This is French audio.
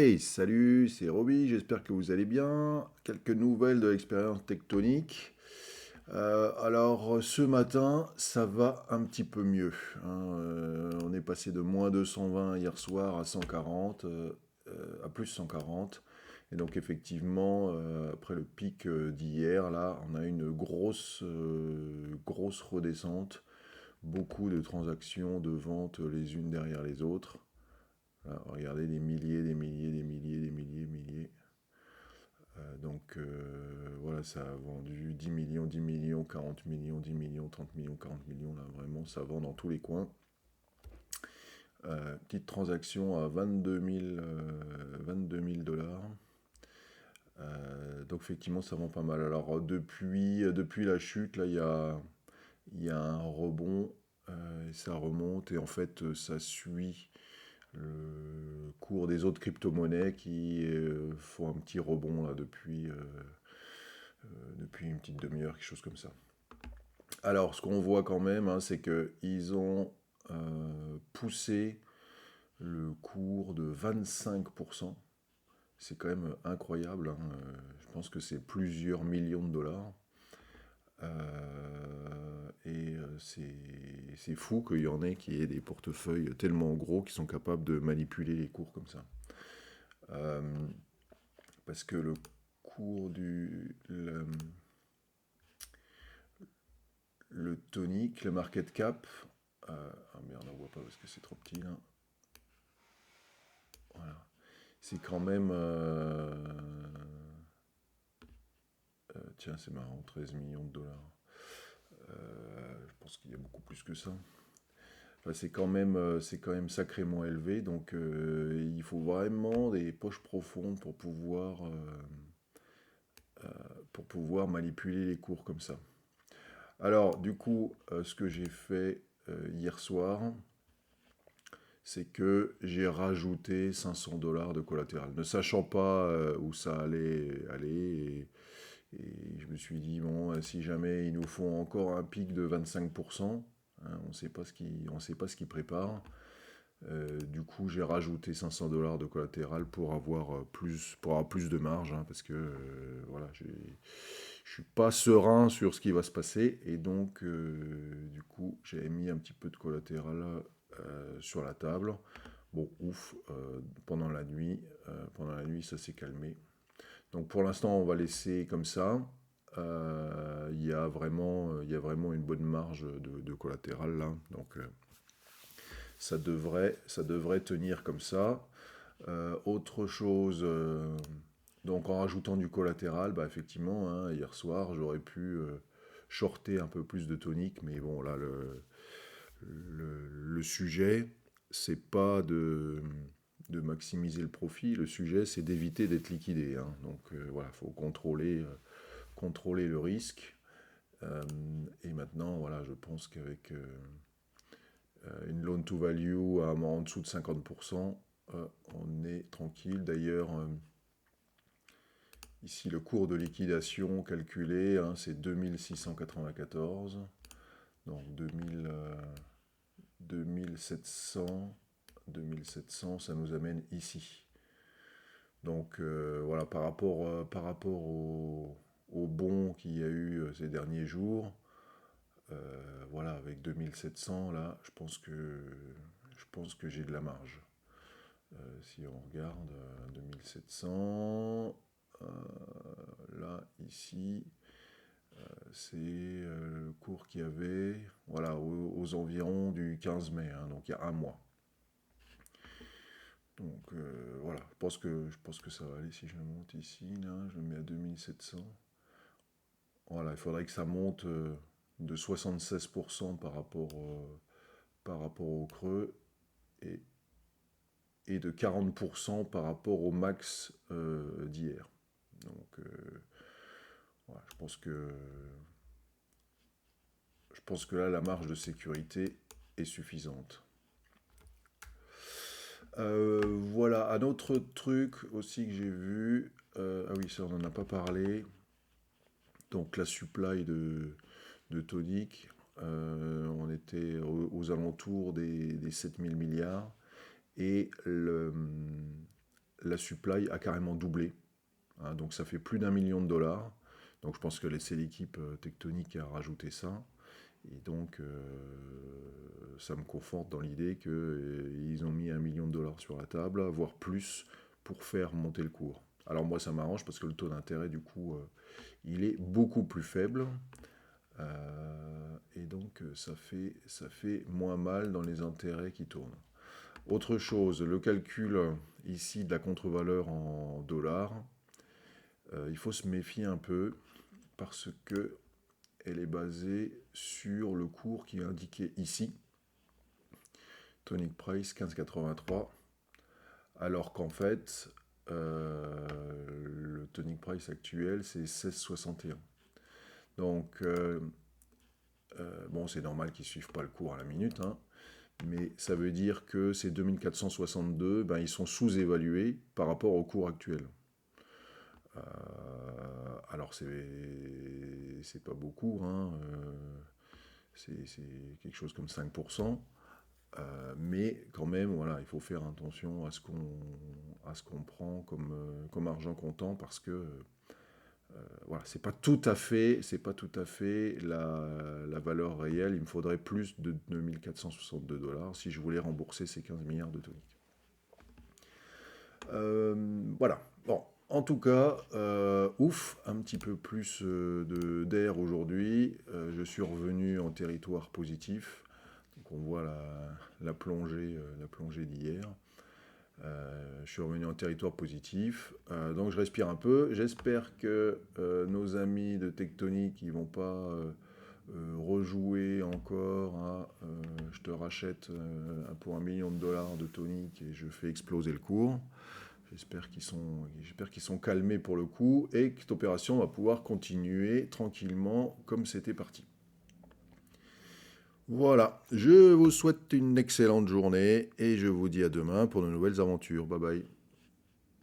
Hey, salut, c'est Roby, j'espère que vous allez bien. Quelques nouvelles de l'expérience tectonique. Alors, ce matin, ça va un petit peu mieux, hein. On est passé de moins 220 hier soir à 140, à plus 140. Et donc, effectivement, après le pic d'hier, là, on a une grosse redescente. Beaucoup de transactions de vente les unes derrière les autres. Là, regardez des milliers, des milliers, des milliers, des milliers, milliers. Voilà, ça a vendu 10 millions, 10 millions, 40 millions, 10 millions, 30 millions, 40 millions. Là, vraiment, ça vend dans tous les coins. Petite transaction à 22 000 dollars. Donc effectivement, ça vend pas mal. Alors depuis la chute, là, il y a un rebond. Et ça remonte et en fait, ça suit le cours des autres crypto-monnaies qui font un petit rebond là depuis une petite demi-heure, quelque chose comme ça. Alors, ce qu'on voit quand même, hein, c'est qu'ils ont poussé le cours de 25%. C'est quand même incroyable, hein. Je pense que c'est plusieurs millions de dollars. C'est fou qu'il y en ait qui aient des portefeuilles tellement gros qui sont capables de manipuler les cours comme ça. Euh, Parce que le cours le tonic, le market cap. Ah merde, on voit pas parce que c'est trop petit là. Voilà. C'est quand même. Tiens, c'est marrant, 13 millions de dollars. Je pense qu'il y a beaucoup plus que ça. Enfin, c'est quand même sacrément élevé, donc il faut vraiment des poches profondes pour pouvoir manipuler les cours comme ça. Alors, du coup, ce que j'ai fait hier soir, c'est que j'ai rajouté 500 dollars de collatéral, ne sachant pas où ça allait aller. Et je me suis dit, bon, si jamais ils nous font encore un pic de 25%, hein, on ne sait pas ce qu'ils préparent. Du coup, j'ai rajouté 500 dollars de collatéral pour avoir plus de marge, hein, parce que voilà, je suis pas serein sur ce qui va se passer, et donc du coup, j'ai mis un petit peu de collatéral sur la table. Bon, ouf, pendant la nuit, ça s'est calmé. Donc pour l'instant, on va laisser comme ça. Il y a vraiment une bonne marge de collatéral là, donc ça devrait tenir comme ça. Autre chose, donc en rajoutant du collatéral, bah effectivement, hein, hier soir, j'aurais pu shorter un peu plus de tonique, mais bon, là, le sujet, c'est pas de maximiser le profit, le sujet, c'est d'éviter d'être liquidé, hein. Donc voilà, il faut contrôler le risque. Et maintenant, voilà, je pense qu'avec une loan to value en dessous de 50%, on est tranquille. D'ailleurs, ici, le cours de liquidation calculé, hein, c'est 2694. Donc 2700, 2700, ça nous amène ici. Donc voilà, par rapport au bond qu'il y a eu ces derniers jours, voilà, avec 2700, là, je pense que j'ai de la marge. Si on regarde 2700, là, ici, c'est le cours qu'il y avait, voilà, aux environs du 15 mai, hein, donc il y a un mois. Donc voilà, je pense que ça va aller si je le monte ici, là, je le mets à 2700. Voilà, il faudrait que ça monte de 76% par rapport au creux et, et de 40% par rapport au max d'hier. Donc voilà, je pense que là, la marge de sécurité est suffisante. Voilà, un autre truc aussi que j'ai vu. Ah oui, ça on n'en a pas parlé. Donc la supply de tonique, on était aux alentours des 7 000 milliards. Et la supply a carrément doublé. Hein, donc ça fait plus d'1 million de dollars. Donc je pense que c'est l'équipe Tectonic qui a rajouté ça. Et donc ça me conforte dans l'idée qu'ils ont mis 1 million de dollars sur la table, voire plus, pour faire monter le cours. Alors moi ça m'arrange parce que le taux d'intérêt du coup il est beaucoup plus faible. Et donc ça fait moins mal dans les intérêts qui tournent. Autre chose, le calcul ici de la contre-valeur en dollars, il faut se méfier un peu parce que elle est basée sur le cours qui est indiqué ici, Tonic Price 15,83, alors qu'en fait le Tonic Price actuel c'est 16,61. Donc bon, c'est normal qu'ils ne suivent pas le cours à la minute, hein, mais ça veut dire que ces 2462, ben, ils sont sous-évalués par rapport au cours actuel. Alors c'est pas beaucoup, hein, c'est quelque chose comme 5%, mais quand même, voilà, il faut faire attention à ce qu'on prend comme argent comptant parce que voilà, c'est pas tout à fait la valeur réelle. Il me faudrait plus de 2462 dollars si je voulais rembourser ces 15 milliards de toniques. Voilà. Bon, en tout cas, ouf, un petit peu plus d'air aujourd'hui. Je suis revenu en territoire positif. Donc on voit la plongée d'hier. Je suis revenu en territoire positif, donc je respire un peu. J'espère que nos amis de Tectonic ils vont pas rejouer encore à je te rachète pour 1 million de dollars de tonique et je fais exploser le cours. J'espère qu'ils sont calmés pour le coup et que cette opération va pouvoir continuer tranquillement comme c'était parti. Voilà, je vous souhaite une excellente journée et je vous dis à demain pour de nouvelles aventures. Bye bye.